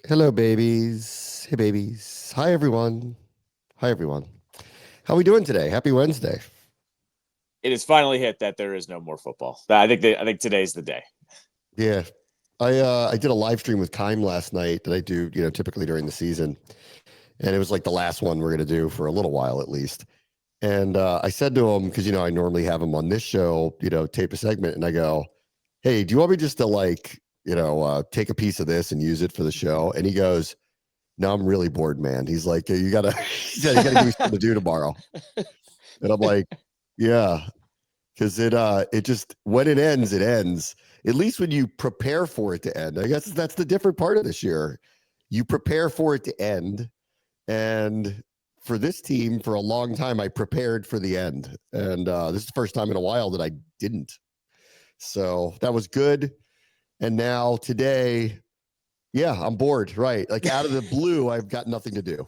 Hello, babies. Hey, babies. Hi, everyone. Hi, everyone. How we doing today? Happy Wednesday. It has finally hit that there is no more football. I think today's the day. Yeah, I did a live stream with Kime last night that I do, typically during the season, and it was like the last one we're gonna do for a little while at least. And I said to him because I normally have him on this show, tape a segment, and I go, "Hey, do you want me just to like, take a piece of this and use it for the show?" And he goes, "No, I'm really bored, man." He's like, "You gotta, you gotta give me something to do tomorrow." And I'm like, "Yeah." Because it just when it ends, it ends. At least when you prepare for it to end. I guess that's the different part of this year. You prepare for it to end. And for this team, for a long time, I prepared for the end. And this is the first time in a while that I didn't. So that was good. And now today, yeah, I'm bored. Right. Like out of the blue, I've got nothing to do.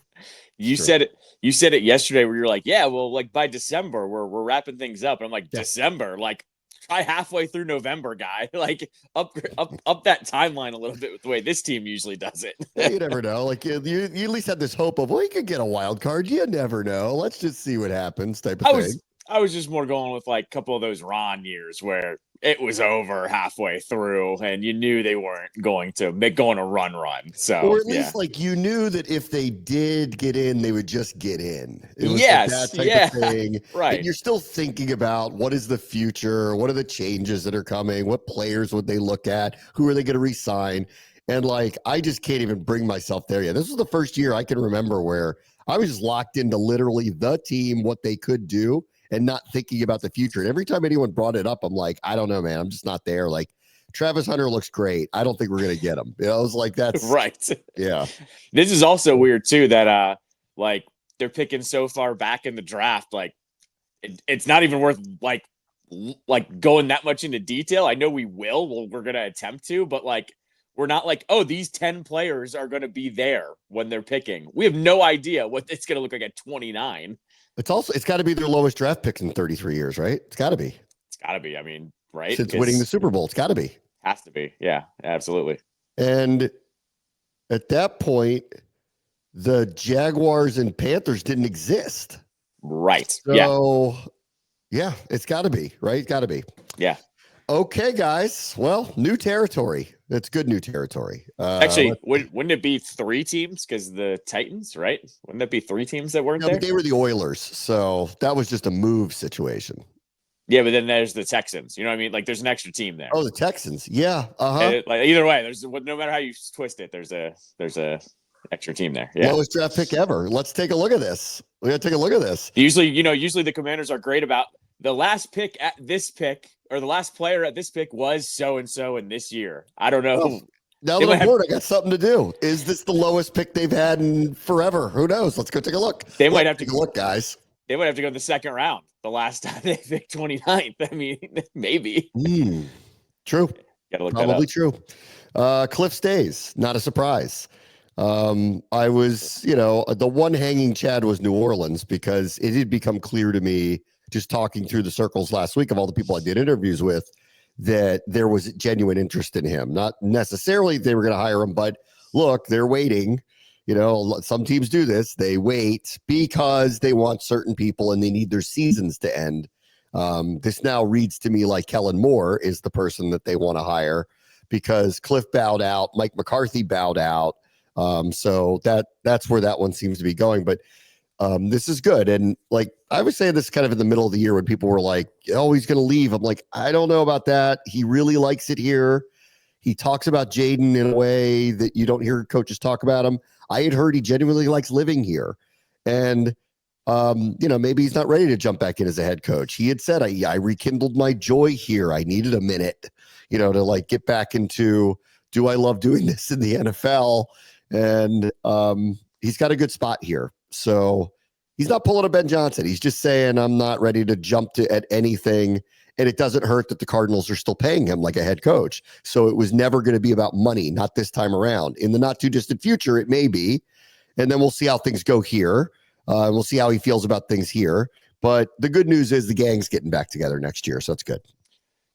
It's You true. said it. You said it yesterday, where you're like, "Yeah, well, like by December, we're wrapping things up." And I'm like, Yeah. "December? Like, try halfway through November, guy. Like, up that timeline a little bit with the way this team usually does Yeah, it." you never know. Like you at least had this hope of, well, you could get a wild card. You never know. Let's just see what happens, type of I thing. was I was just more going with like a couple of those Ron years where it was over halfway through, and you knew they weren't going to make going a run. Or So at yeah, least like you knew that if they did get in, they would just get in. It was like yes, that type of yeah, thing. And right. you're still thinking about what is the future? What are the changes that are coming? What players would they look at? Who are they going to resign? And like, I just can't even bring myself there yet. This was the first year I can remember where I was just locked into literally the team, what they could do, and not thinking about the future. And every time anyone brought it up, I'm like, I don't know, man. I'm just not there. Like, Travis Hunter looks great. I don't think we're going to get him. I was like, that's, Right. yeah. This is also weird too that like they're picking so far back in the draft, like it's not even worth like going that much into detail. I know we will. Well, we're gonna attempt to, but like we're not like, oh, these 10 players are gonna be there when they're picking. We have no idea what it's gonna look like at 29. It's got to be their lowest draft picks in 33 years, right? It's got to be It's gotta be. I mean, right? since winning the Because Super Bowl. It's got to be. has to be. Yeah, absolutely. And at that point, the Jaguars and Panthers didn't exist. Right. Yeah. So, yeah, it's got to be, right? It's got to be. Yeah. Okay, guys. Well, new territory. That's good new territory. Actually, wouldn't it be three teams? Because the Titans, right? Wouldn't that be three teams that weren't no, but there? they were the Oilers. So that was just a move situation. Yeah, but then there's the Texans. You know what I mean? Like, there's an extra team there. Oh, the Texans. Yeah. Uh huh. And like either way, there's no matter how you twist it, there's a extra team there. Yeah. Lowest draft pick ever. Let's take a look at this. We got to take a look at this. Usually the Commanders are great about the last pick at this pick, or the last player at this pick was so and so in this year. I don't Well, know. now They that might I'm have bored, I got something to do. Is this the lowest pick they've had in forever? Who knows? Let's go take a look. they might Let's have take to a look, guys. they might have to go the second round. The last time they picked 29th. I mean, maybe. True. Gotta look that Probably up. true. Cliff stays. Not a surprise. I was, the one hanging Chad was New Orleans because it had become clear to me just talking through the circles last week of all the people I did interviews with that there was genuine interest in him. Not necessarily they were going to hire him, but look, they're waiting. Some teams do this. They wait because they want certain people and they need their seasons to end. This now reads to me like Kellen Moore is the person that they want to hire because Cliff bowed out, Mike McCarthy bowed out. So that's where that one seems to be going. But this is good. And like I was saying this kind of in the middle of the year when people were like, oh, he's going to leave. I'm like, I don't know about that. He really likes it here. He talks about Jaden in a way that you don't hear coaches talk about him. I had heard he genuinely likes living here. And, maybe he's not ready to jump back in as a head coach. He had said, I rekindled my joy here. I needed a minute, to like get back into, do I love doing this in the NFL? And he's got a good spot here. So he's not pulling a Ben Johnson. He's just saying, I'm not ready to jump at anything. And it doesn't hurt that the Cardinals are still paying him like a head coach. So it was never going to be about money, not this time around. In the not too distant future, it may be. And then we'll see how things go here. We'll see how he feels about things here. But the good news is the gang's getting back together next year. So that's good.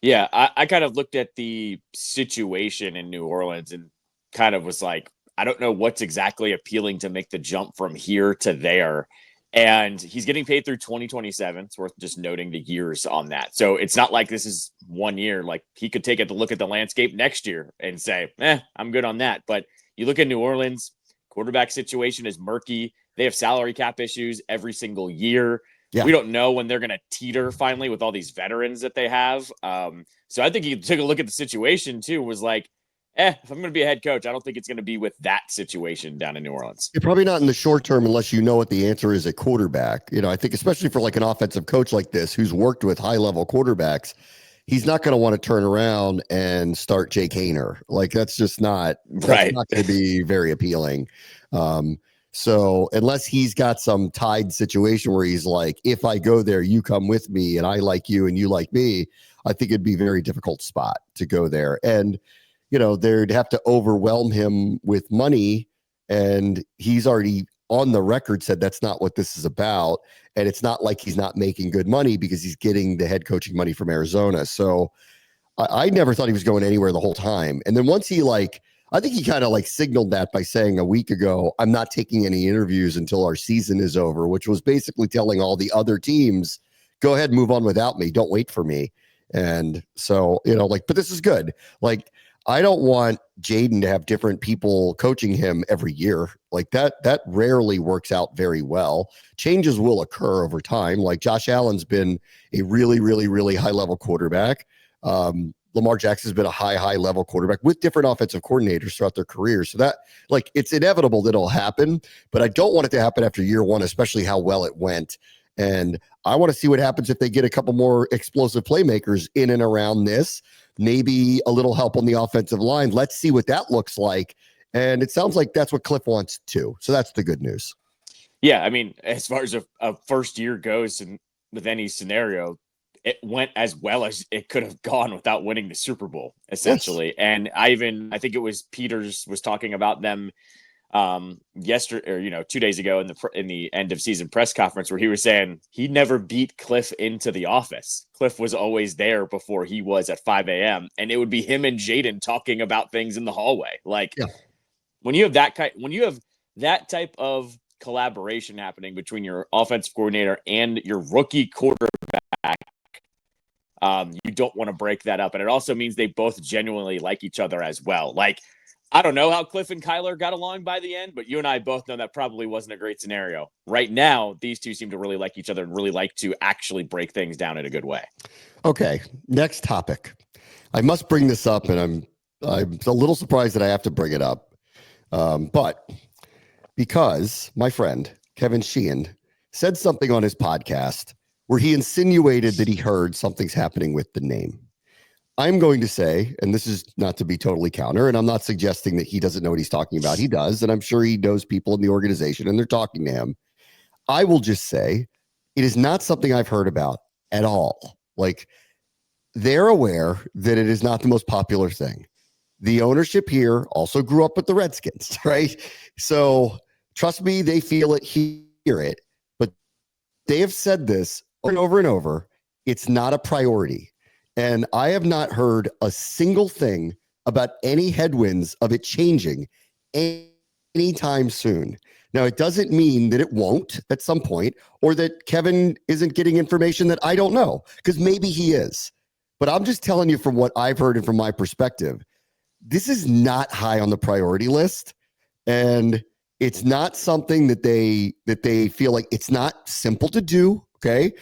Yeah, I kind of looked at the situation in New Orleans and kind of was like, I don't know what's exactly appealing to make the jump from here to there. And he's getting paid through 2027. It's worth just noting the years on that. So it's not like this is 1 year. Like he could take a look at the landscape next year and say, I'm good on that. But you look at New Orleans, quarterback situation is murky. They have salary cap issues every single year. Yeah. We don't know when they're going to teeter finally with all these veterans that they have. So I think he took a look at the situation too, was like, if I'm going to be a head coach, I don't think it's going to be with that situation down in New Orleans. You're probably not in the short term unless you know what the answer is at quarterback. I think especially for like an offensive coach like this, who's worked with high level quarterbacks, he's not going to want to turn around and start Jake Haener. Like that's just not, that's not going to be very appealing. So unless he's got some tied situation where he's like, if I go there, you come with me and I like you and you like me, I think it'd be a very difficult spot to go there. And, they'd have to overwhelm him with money. And he's already on the record said that's not what this is about. And it's not like he's not making good money because he's getting the head coaching money from Arizona. So I never thought he was going anywhere the whole time. And then once he I think he kind of signaled that by saying a week ago, I'm not taking any interviews until our season is over, which was basically telling all the other teams, go ahead and move on without me. Don't wait for me. And so, but this is good. I don't want Jaden to have different people coaching him every year. That rarely works out very well. Changes will occur over time. Josh Allen's been a really, really, really high level quarterback. Lamar Jackson's been a high level quarterback with different offensive coordinators throughout their career. So that it's inevitable that it'll happen, but I don't want it to happen after year one, especially how well it went. And I want to see what happens if they get a couple more explosive playmakers in and around this, maybe a little help on the offensive line. Let's see what that looks like. And it sounds like that's what Cliff wants too. So that's the good news. Yeah. I mean, as far as a first year goes and with any scenario, it went as well as it could have gone without winning the Super Bowl, essentially. Yes. And I think it was Peters was talking about them yesterday or 2 days ago in the end of season press conference where he was saying he never beat Cliff into the office. Cliff was always there before he was at 5 a.m. and it would be him and Jaden talking about things in the hallway. When you have that type of collaboration happening between your offensive coordinator and your rookie quarterback, you don't want to break that up. And it also means they both genuinely like each other as well. I don't know how Cliff and Kyler got along by the end, but you and I both know that probably wasn't a great scenario. Right now, these two seem to really like each other and really like to actually break things down in a good way. Okay, next topic. I must bring this up, and I'm a little surprised that I have to bring it up. But because my friend, Kevin Sheehan, said something on his podcast where he insinuated that he heard something's happening with the name. I'm going to say, and this is not to be totally counter, and I'm not suggesting that he doesn't know what he's talking about. He does, and I'm sure he knows people in the organization, and they're talking to him. I will just say it is not something I've heard about at all. They're aware that it is not the most popular thing. The ownership here also grew up with the Redskins, right? So trust me, they feel it, hear it, but they have said this over and over and over. It's not a priority. And I have not heard a single thing about any headwinds of it changing anytime soon. Now, it doesn't mean that it won't at some point or that Kevin isn't getting information that I don't know, because maybe he is. But I'm just telling you from what I've heard and from my perspective, this is not high on the priority list. And it's not something that they feel like it's not simple to do. Okay.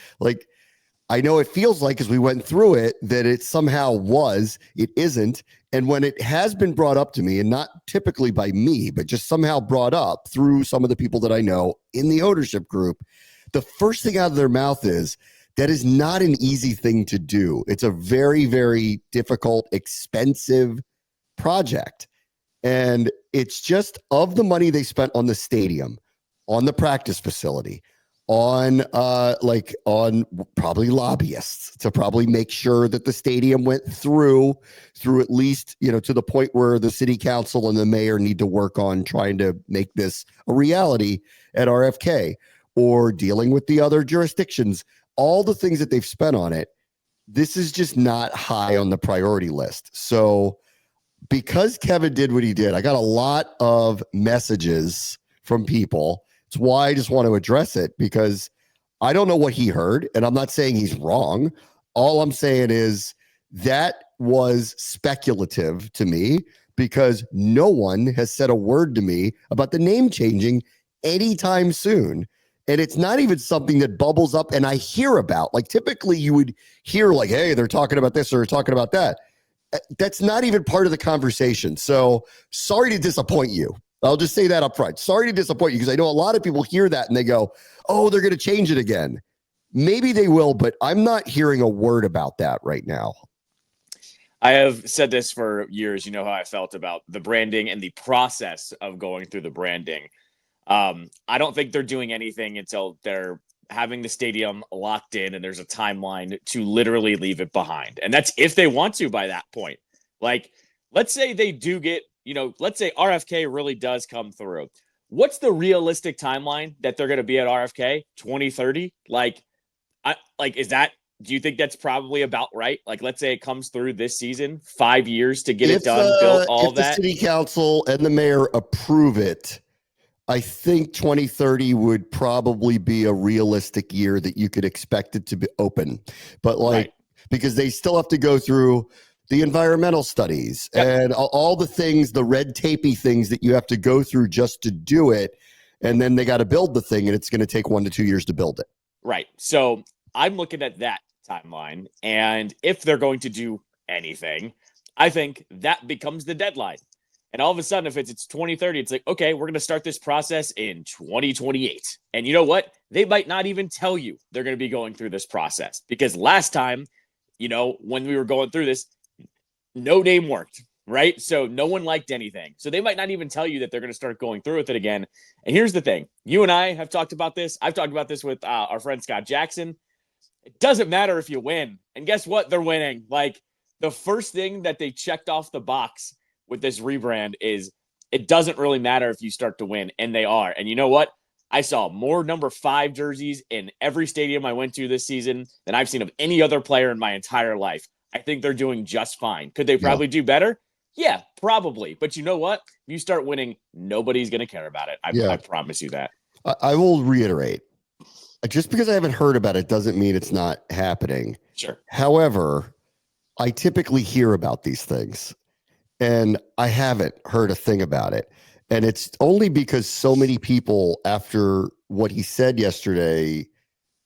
I know it feels like as we went through it that it somehow was, it isn't. And when it has been brought up to me, and not typically by me, but just somehow brought up through some of the people that I know in the ownership group, the first thing out of their mouth is, that is not an easy thing to do. It's a very, very difficult, expensive project. And it's just of the money they spent on the stadium, on the practice facility, on probably lobbyists to probably make sure that the stadium went through at least, to the point where the city council and the mayor need to work on trying to make this a reality at RFK, or dealing with the other jurisdictions, all the things that they've spent on it. This is just not high on the priority list. So because Kevin did what he did, I got a lot of messages from people. It's why I just want to address it, because I don't know what he heard, and I'm not saying he's wrong. All I'm saying is that was speculative to me, because no one has said a word to me about the name changing anytime soon. And it's not even something that bubbles up and I hear about. Like, typically you would hear like, hey, they're talking about this or they're talking about that. That's not even part of the conversation. So sorry to disappoint you. I'll just say that up front. Sorry to disappoint you, because I know a lot of people hear that and they go, oh, they're going to change it again. Maybe they will, but I'm not hearing a word about that right now. I have said this for years. You know how I felt about the branding and the process of going through the branding. I don't think they're doing anything until they're having the stadium locked in and there's a timeline to literally leave it behind. And that's if they want to by that point. Like, let's say they do get, let's say RFK really does come through. What's the realistic timeline that they're going to be at RFK? 2030? Do you think that's probably about right? Like, let's say it comes through this season, 5 years to get it done, built, all that. If the city council and the mayor approve it, I think 2030 would probably be a realistic year that you could expect it to be open. But because they still have to go through the environmental studies and all the things, the red tapey things that you have to go through just to do it. And then they got to build the thing, and it's going to take 1 to 2 years to build it. Right. So I'm looking at that timeline. And if they're going to do anything, I think that becomes the deadline. And all of a sudden, if it's 2030, it's like, okay, we're going to start this process in 2028. And you know what? They might not even tell you they're going to be going through this process, because last time, when we were going through this, no name worked, right? So no one liked anything. So they might not even tell you that they're going to start going through with it again. And here's the thing. You and I have talked about this. I've talked about this with our friend Scott Jackson. It doesn't matter if you win. And guess what? They're winning. Like, the first thing that they checked off the box with this rebrand is it doesn't really matter if you start to win, and they are. And you know what? I saw more number 5 jerseys in every stadium I went to this season than I've seen of any other player in my entire life. I think they're doing just fine. Could they probably do better? Yeah, probably. But you know what? If you start winning, nobody's going to care about it. I promise you that. I will reiterate. Just because I haven't heard about it doesn't mean it's not happening. Sure. However, I typically hear about these things, and I haven't heard a thing about it. And it's only because so many people, after what he said yesterday,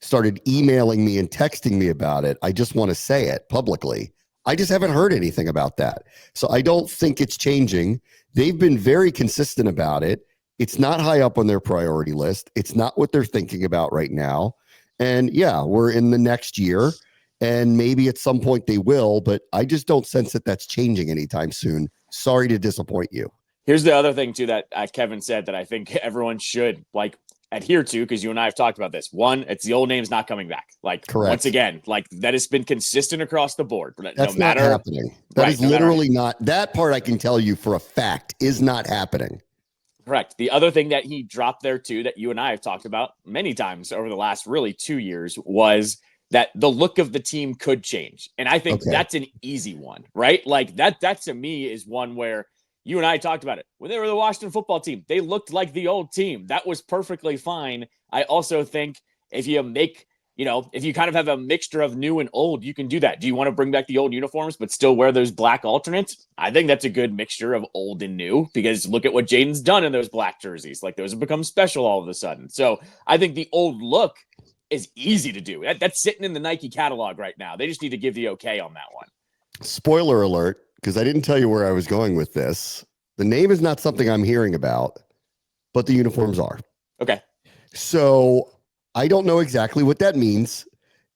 started emailing me and texting me about it. I just want to say it publicly. I just haven't heard anything about that. So I don't think it's changing. They've been very consistent about it. It's not high up on their priority list. It's not what they're thinking about right now. And yeah, we're in the next year, and maybe at some point they will, but I just don't sense that that's changing anytime soon. Sorry to disappoint you. Here's the other thing too that Kevin said that I think everyone should adhere to, because you and I have talked about this. One, it's the old name's not coming back. Correct. Once again, that has been consistent across the board. That's not happening. That is literally not. That part I can tell you for a fact is not happening. Correct. The other thing that he dropped there too, that you and I have talked about many times over the last really 2 years, was that the look of the team could change. And I think that's an easy one, right? Like that to me is one where you and I talked about it. When they were the Washington football team, they looked like the old team. That was perfectly fine. I also think if you if you kind of have a mixture of new and old, you can do that. Do you want to bring back the old uniforms but still wear those black alternates? I think that's a good mixture of old and new, because look at what Jaden's done in those black jerseys. Like, those have become special all of a sudden. So I think the old look is easy to do. That's sitting in the Nike catalog right now. They just need to give the okay on that one. Spoiler alert, because I didn't tell you where I was going with this. The name is not something I'm hearing about, but the uniforms are. Okay. So I don't know exactly what that means.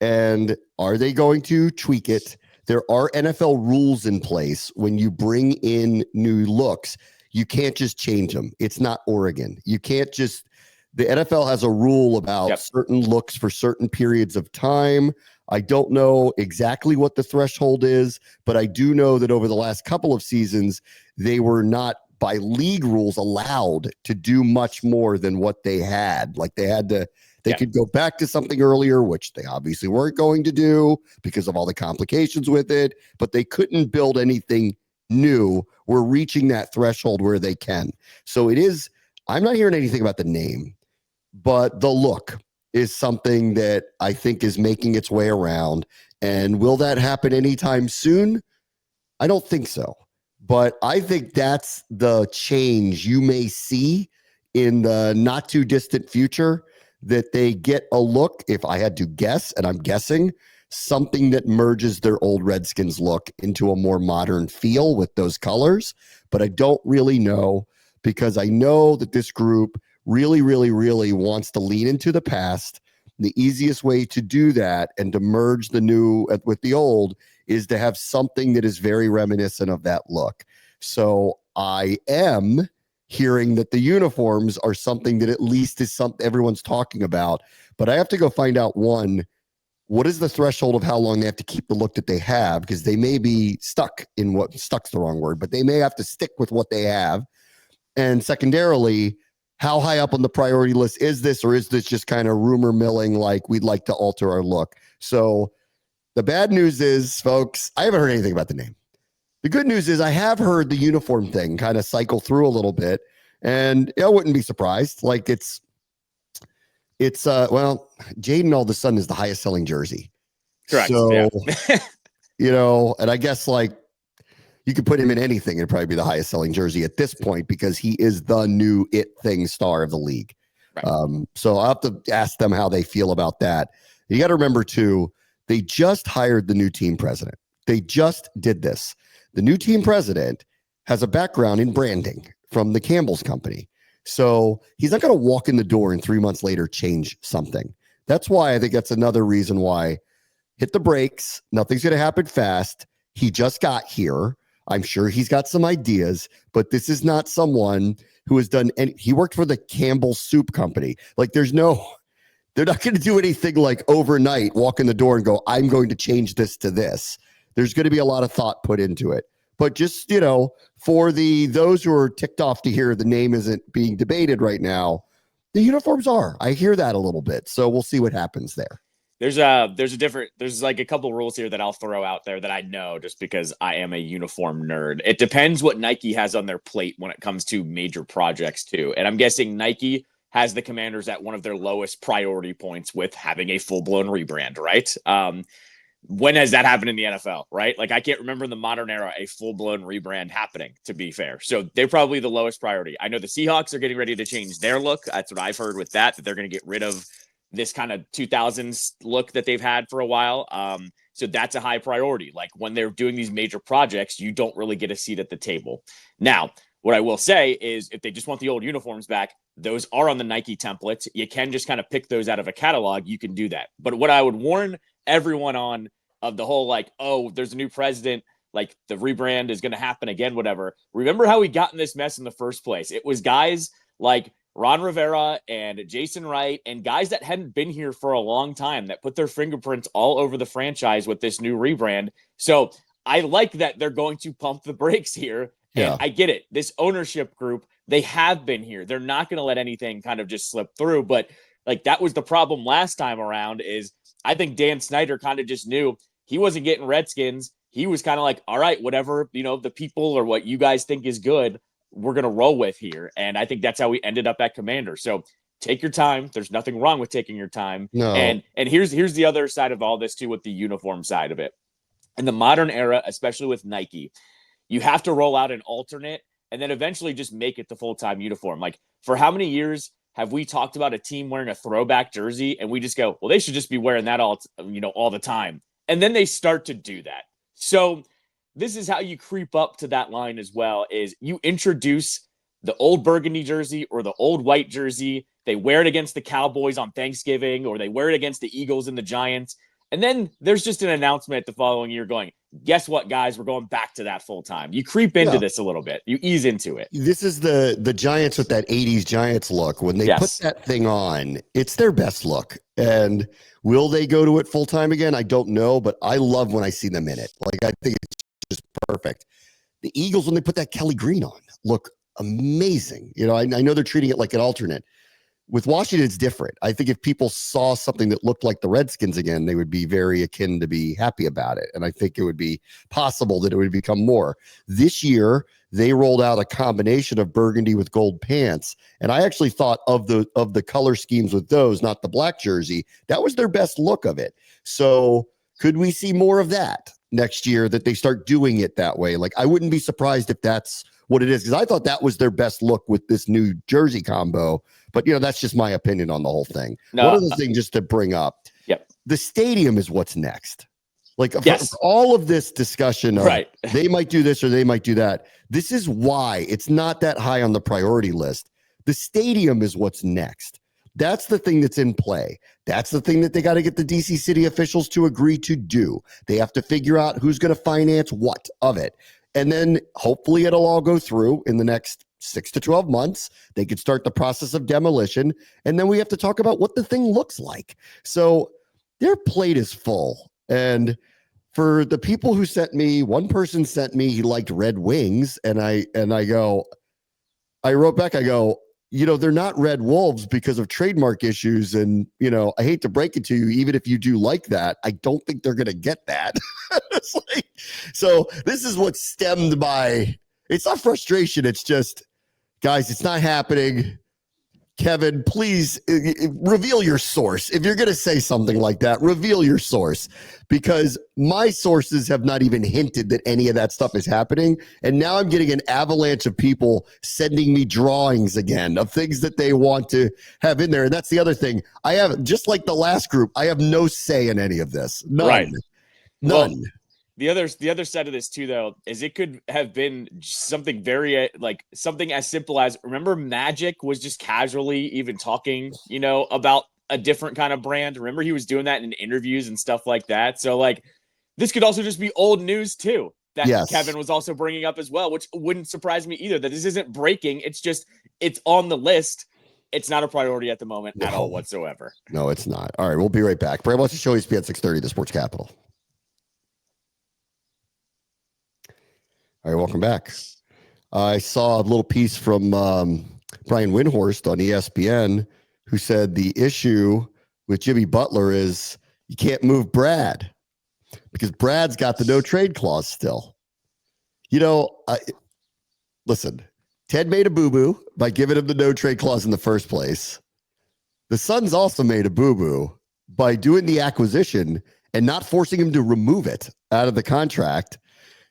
And are they going to tweak it? There are NFL rules in place when you bring in new looks. You can't just change them. It's not Oregon. You can't just, the NFL has a rule about certain looks for certain periods of time. I don't know exactly what the threshold is, but I do know that over the last couple of seasons, they were not, by league rules, allowed to do much more than what they had. Like, they had to, they could go back to something earlier, which they obviously weren't going to do because of all the complications with it, but they couldn't build anything new were reaching that threshold where they can. So it is, I'm not hearing anything about the name, but the look is something that I think is making its way around. And will that happen anytime soon? I don't think so. But I think that's the change you may see in the not too distant future, that they get a look, if I had to guess, and I'm guessing, something that merges their old Redskins look into a more modern feel with those colors. But I don't really know, because I know that this group really, really, really wants to lean into the past. The easiest way to do that and to merge the new with the old is to have something that is very reminiscent of that look. So I am hearing that the uniforms are something that at least is something everyone's talking about. But I have to go find out, one, what is the threshold of how long they have to keep the look that they have? Because they may be stuck's the wrong word, but they may have to stick with what they have. And secondarily, how high up on the priority list is this, or is this just kind of rumor milling, like we'd like to alter our look? So the bad news is, folks, I haven't heard anything about the name. The good news is I have heard the uniform thing kind of cycle through a little bit, and I wouldn't be surprised. Like it's well, Jaden all of a sudden is the highest selling jersey. Correct. So, yeah. And I guess like you could put him in anything, it'd probably be the highest selling jersey at this point, because he is the new it thing star of the league. Right. So I'll have to ask them how they feel about that. You got to remember too, they just hired the new team president. They just did this. The new team president has a background in branding from the Campbell's company. So he's not going to walk in the door and 3 months later change something. That's why I think that's another reason why hit the brakes. Nothing's going to happen fast. He just got here. I'm sure he's got some ideas, but this is not someone who has done any. He worked for the Campbell Soup Company. Like they're not going to do anything like overnight, walk in the door and go, I'm going to change this to this. There's going to be a lot of thought put into it. But just, for those who are ticked off to hear the name isn't being debated right now, the uniforms are. I hear that a little bit. So we'll see what happens there. There's like a couple rules here that I'll throw out there that I know just because I am a uniform nerd. It depends what Nike has on their plate when it comes to major projects too. And I'm guessing Nike has the Commanders at one of their lowest priority points with having a full-blown rebrand, right? When has that happened in the NFL, right? Like I can't remember in the modern era a full-blown rebrand happening, to be fair. So they're probably the lowest priority. I know the Seahawks are getting ready to change their look. That's what I've heard with that they're going to get rid of this kind of 2000s look that they've had for a while. So that's a high priority. Like when they're doing these major projects, you don't really get a seat at the table. Now, what I will say is if they just want the old uniforms back, those are on the Nike templates. You can just kind of pick those out of a catalog. You can do that. But what I would warn everyone on of the whole, like, oh, there's a new president, like the rebrand is going to happen again, whatever. Remember how we got in this mess in the first place? It was guys like Ron Rivera and Jason Wright and guys that hadn't been here for a long time that put their fingerprints all over the franchise with this new rebrand. So I like that they're going to pump the brakes here. And I get it. This ownership group, they have been here. They're not going to let anything kind of just slip through. But like that was the problem last time around is I think Dan Snyder kind of just knew he wasn't getting Redskins. He was kind of like, all right, whatever, the people or what you guys think is good, we're going to roll with here. And I think that's how we ended up at Commander. So take your time. There's nothing wrong with taking your time. No. And here's the other side of all this too, with the uniform side of it. In the modern era, especially with Nike, you have to roll out an alternate and then eventually just make it the full-time uniform. Like for how many years have we talked about a team wearing a throwback jersey and we just go, well, they should just be wearing that all the time. And then they start to do that. So this is how you creep up to that line as well, is you introduce the old burgundy jersey or the old white jersey. They wear it against the Cowboys on Thanksgiving, or they wear it against the Eagles and the Giants. And then there's just an announcement the following year going, guess what, guys? We're going back to that full time. You creep into this a little bit. You ease into it. This is the Giants with that 80s Giants look. When they put that thing on, it's their best look. And will they go to it full time again? I don't know, but I love when I see them in it. Like, I think it's just perfect. The Eagles, when they put that Kelly green on, look amazing. I know they're treating it like an alternate. With Washington, it's different. I think if people saw something that looked like the Redskins again, they would be very akin to be happy about it. And I think it would be possible that it would become more. This year, they rolled out a combination of burgundy with gold pants. And I actually thought of the color schemes with those, not the black jersey, that was their best look of it. So could we see more of that next year, that they start doing it that way? Like, I wouldn't be surprised if that's what it is, because I thought that was their best look with this new jersey combo. But, that's just my opinion on the whole thing. No, one other thing just to bring up, the stadium is what's next. Like, for all of this discussion of they might do this or they might do that, this is why it's not that high on the priority list. The stadium is what's next. That's the thing that's in play. That's the thing that they got to get the DC city officials to agree to do. They have to figure out who's going to finance what of it. And then hopefully it'll all go through in the next 6 to 12 months. They could start the process of demolition. And then we have to talk about what the thing looks like. So their plate is full. And for the people who sent me, one person sent me, he liked Red Wings. And I wrote back, I go, they're not Red Wolves because of trademark issues. And, I hate to break it to you, even if you do like that, I don't think they're going to get that. So this is what stemmed by, it's not frustration. It's just, guys, it's not happening. Kevin, please reveal your source. If you're going to say something like that, reveal your source, because my sources have not even hinted that any of that stuff is happening. And now I'm getting an avalanche of people sending me drawings again of things that they want to have in there. And that's the other thing. I have, just like the last group, I have no say in any of this. None. Right. None. Well, the other side of this too, though, is it could have been something very something as simple as, remember Magic was just casually even talking, about a different kind of brand. Remember he was doing that in interviews and stuff like that. So this could also just be old news too, that Kevin was also bringing up as well, which wouldn't surprise me either, that this isn't breaking. It's just, it's on the list. It's not a priority at the moment at all whatsoever. No, it's not. All right, we'll be right back. Bram wants to show ESPN 630, the Sports Capital. All right, welcome back. I saw a little piece from Brian Windhorst on ESPN, who said the issue with Jimmy Butler is you can't move Brad because Brad's got the no trade clause still. Listen, Ted made a boo-boo by giving him the no trade clause in the first place. The Suns also made a boo-boo by doing the acquisition and not forcing him to remove it out of the contract.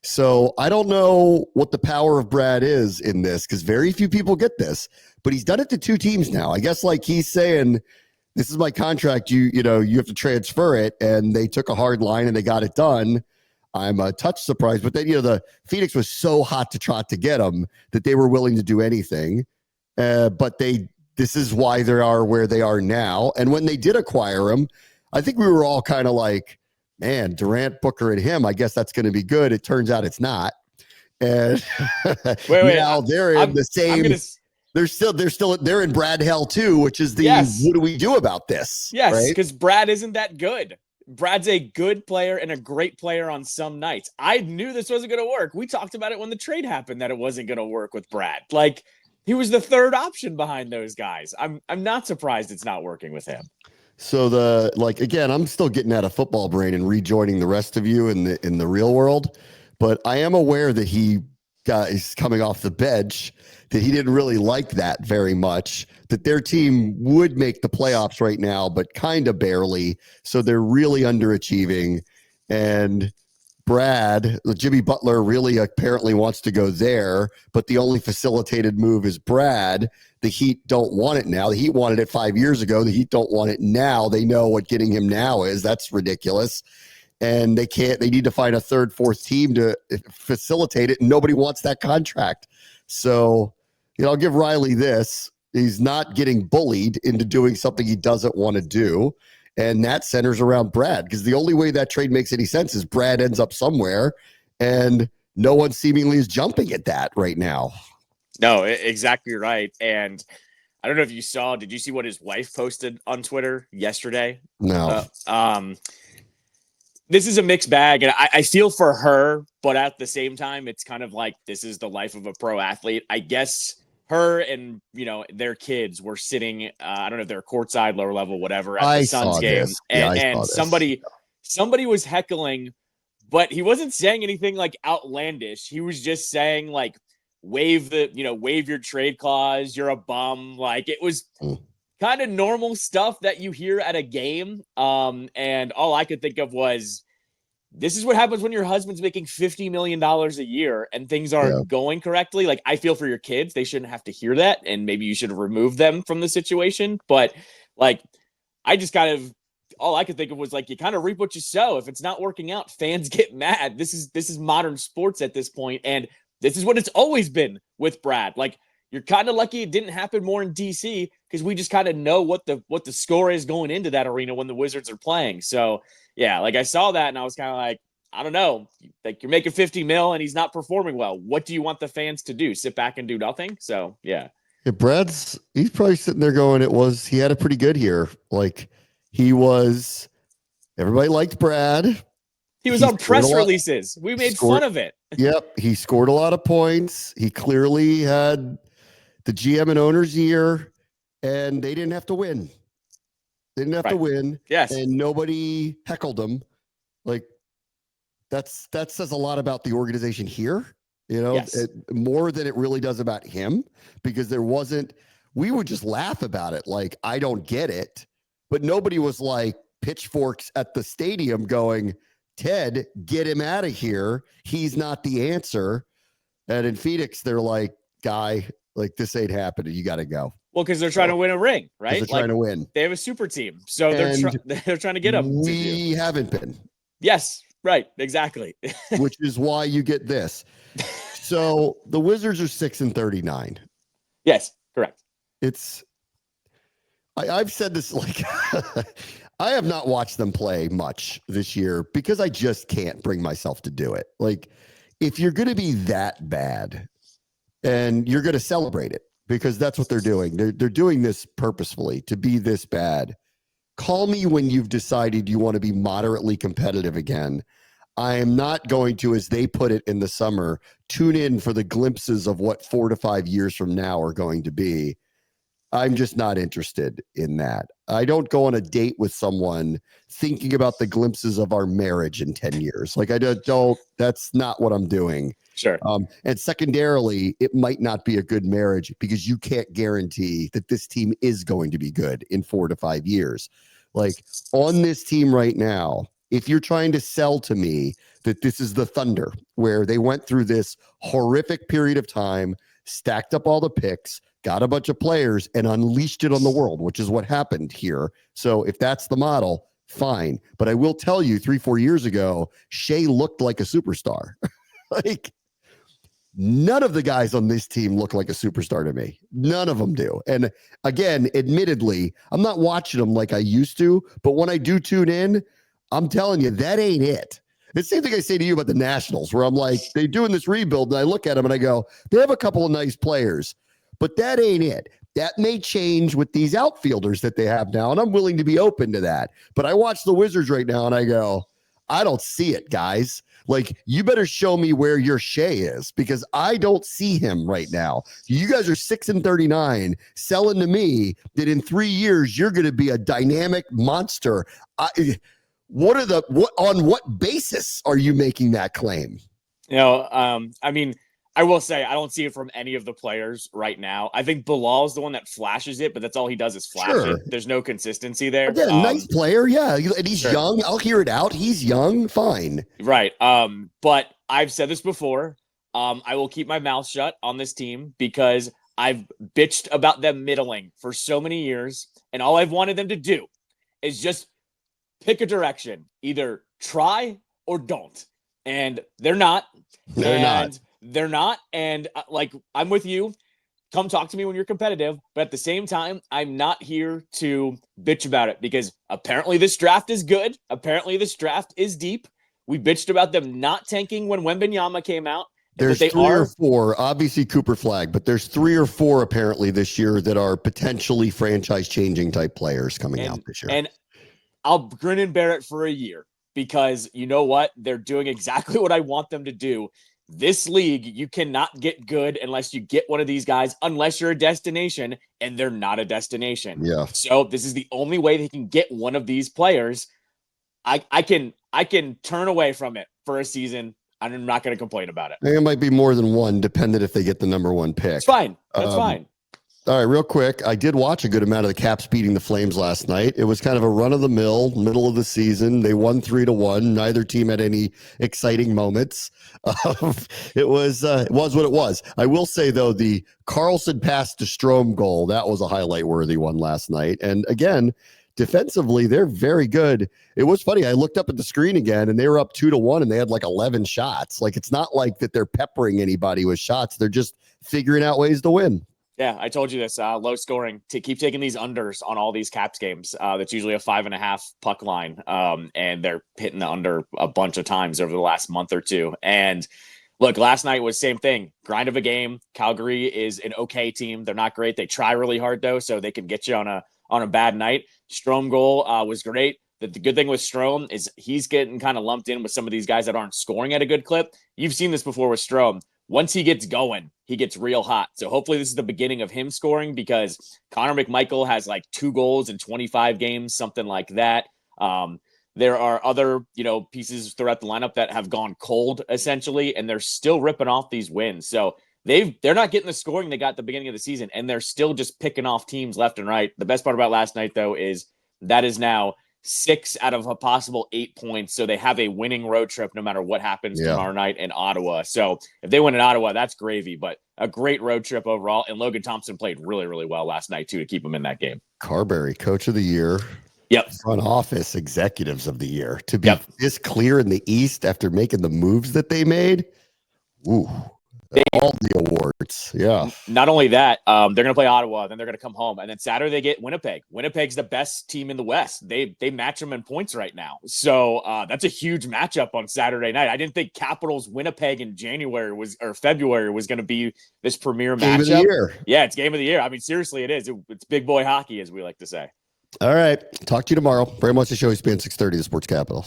So I don't know what the power of Brad is in this, because very few people get this, but he's done it to 2 teams now. I guess he's saying, this is my contract. You have to transfer it. And they took a hard line and they got it done. I'm a touch surprised, but then, the Phoenix was so hot to trot to get him that they were willing to do anything. But this is why they are where they are now. And when they did acquire him, I think we were all kind of like, man, Durant, Booker, and him, I guess that's going to be good. It turns out it's not. And now they're in the same. They're in Brad hell too, which is what do we do about this? Yes, because Brad isn't that good. Brad's a good player and a great player on some nights. I knew this wasn't going to work. We talked about it when the trade happened, that it wasn't going to work with Brad. He was the third option behind those guys. I'm not surprised it's not working with him. So again, I'm still getting out of football brain and rejoining the rest of you in the real world, but I am aware that he's coming off the bench, that he didn't really like that very much, that their team would make the playoffs right now, but kind of barely. So they're really underachieving. And Jimmy Butler really apparently wants to go there, but the only facilitated move is Brad. The Heat don't want it now. The Heat wanted it 5 years ago. The Heat don't want it now. They know what getting him now is. That's ridiculous. And they need to find a third, fourth team to facilitate it. And nobody wants that contract. So, I'll give Riley this. He's not getting bullied into doing something he doesn't want to do. And that centers around Brad, because the only way that trade makes any sense is Brad ends up somewhere, and no one seemingly is jumping at that right now. No, exactly right. And I don't know if you saw, did you see what his wife posted on Twitter yesterday? No. This is a mixed bag, and I feel for her, but at the same time, it's kind of like, this is the life of a pro athlete. I guess her and their kids were sitting. I don't know if they're courtside, lower level, whatever, at the I Suns saw game, this. Yeah, I and saw this. somebody was heckling, but he wasn't saying anything like outlandish. He was just saying like, waive your trade clause. You're a bum. Like it was kind of normal stuff that you hear at a game. And all I could think of was, this is what happens when your husband's making $50 million a year and things aren't going correctly. Like, I feel for your kids. They shouldn't have to hear that. And maybe you should remove them from the situation. But like, I just all I could think of was like, you kind of reap what you sow. If it's not working out, fans get mad. This is modern sports at this point. And this is what it's always been with Brad. Like, you're kind of lucky it didn't happen more in DC because we just kind of know what the score is going into that arena when the Wizards are playing. So yeah, like I saw that and I was kind of like, I don't know, like you're making 50 mil and he's not performing well. What do you want the fans to do? Sit back and do nothing? So yeah. He's probably sitting there going, he had a pretty good year. Like everybody liked Brad. He was on press releases. We made fun of it. Yep. He scored a lot of points. He clearly had the GM and owner's year, and they didn't have to win. They didn't have to win. Yes. And nobody heckled him. Like that says a lot about the organization here, more than it really does about him, because we would just laugh about it. Like, I don't get it, but nobody was like pitchforks at the stadium going, Ted, get him out of here. He's not the answer. And in Phoenix, they're like, guy, like, this ain't happening. You got to go. Well, because they're trying to win a ring, right? They're trying to win. They have a super team. So they're trying to get them. We haven't been. Yes, right. Exactly. Which is why you get this. So the Wizards are 6-39. Yes, correct. I've said this, like, I have not watched them play much this year because I just can't bring myself to do it. Like, if you're going to be that bad and you're going to celebrate it, because that's what they're doing. They're doing this purposefully to be this bad. Call me when you've decided you want to be moderately competitive again. I am not going to, as they put it in the summer, tune in for the glimpses of what 4 to 5 years from now are going to be. I'm just not interested in that. I don't go on a date with someone thinking about the glimpses of our marriage in 10 years. Like, I don't, that's not what I'm doing. Sure. And secondarily, it might not be a good marriage because you can't guarantee that this team is going to be good in 4 to 5 years. Like, on this team right now, if you're trying to sell to me that this is the Thunder, where they went through this horrific period of time, stacked up all the picks, got a bunch of players, and unleashed it on the world, which is what happened here. So if that's the model, fine. But I will tell you, 3-4 years ago, Shea looked like a superstar. Like, none of the guys on this team look like a superstar to me. None of them do. And again, admittedly, I'm not watching them like I used to, but when I do tune in, I'm telling you, that ain't it. It's the same thing I say to you about the Nationals, where I'm like, they're doing this rebuild, and I look at them and I go, they have a couple of nice players, but that ain't it. That may change with these outfielders that they have now, and I'm willing to be open to that. But I watch the Wizards right now, and I go, I don't see it, guys. Like, you better show me where your Shea is, because I don't see him right now. You guys are 6-39, selling to me that in 3 years you're going to be a dynamic monster. On what basis are you making that claim? I mean, I will say I don't see it from any of the players right now. I think Bilal is the one that flashes it, but that's all he does is flash it. There's no consistency there. Again, nice player, yeah, and he's young. I'll hear it out. He's young, fine. Right. But I've said this before. I will keep my mouth shut on this team because I've bitched about them middling for so many years, and all I've wanted them to do is just pick a direction, either try or don't. And they're not. They're not. And like, I'm with you. Come talk to me when you're competitive. But at the same time, I'm not here to bitch about it because apparently this draft is good. Apparently this draft is deep. We bitched about them not tanking when Wembanyama came out. There's 3 or 4, obviously Cooper Flag, but there's 3 or 4 apparently this year that are potentially franchise-changing type players coming out this year. And I'll grin and bear it for a year because you know what? They're doing exactly what I want them to do. this league, you cannot get good unless you get one of these guys, unless you're a destination, and they're not a destination. Yeah. So this is the only way they can get one of these players. I can turn away from it for a season. I'm not going to complain about it. It might be more than one, dependent if they get the number one pick. It's fine. That's fine. All right, real quick. I did watch a good amount of the Caps beating the Flames last night. It was kind of a run of the mill, middle of the season. They won 3-1. Neither team had any exciting moments. It was what it was. I will say though, the Carlson pass to Strome goal, that was a highlight worthy one last night. And again, defensively, they're very good. It was funny. I looked up at the screen again and they were up 2-1 and they had like 11 shots. Like, it's not like that they're peppering anybody with shots. They're just figuring out ways to win. Yeah, I told you this. Low scoring. To keep taking these unders on all these Caps games. That's usually a 5.5 puck line, and they're hitting the under a bunch of times over the last month or two. And look, last night was same thing. Grind of a game. Calgary is an okay team. They're not great. They try really hard though, so they can get you on a bad night. Strome goal was great. The good thing with Strome is he's getting kind of lumped in with some of these guys that aren't scoring at a good clip. You've seen this before with Strome. Once he gets going, he gets real hot. So hopefully this is the beginning of him scoring, because Connor McMichael has like 2 goals in 25 games, something like that. There are other, pieces throughout the lineup that have gone cold essentially, and they're still ripping off these wins. So they're not getting the scoring they got at the beginning of the season, and they're still just picking off teams left and right. The best part about last night though is that is now 6 out of a possible 8 points. So they have a winning road trip no matter what happens tomorrow night in Ottawa. So if they win in Ottawa, that's gravy, but a great road trip overall. And Logan Thompson played really, really well last night too, to keep him in that game. Carberry, coach of the year. Yep. Front office executives of the year. To be this clear in the East after making the moves that they made. Ooh. All the awards. Yeah. Not only that, they're going to play Ottawa, then they're going to come home, and then Saturday they get Winnipeg. Winnipeg's the best team in the West. They match them in points right now. So that's a huge matchup on Saturday night. I didn't think Capitals Winnipeg in February was going to be this premier matchup. Game of the year. Yeah, it's game of the year. I mean, seriously, it is. It's big boy hockey, as we like to say. All right. Talk to you tomorrow. Very much the show. ESPN 630, the Sports Capital.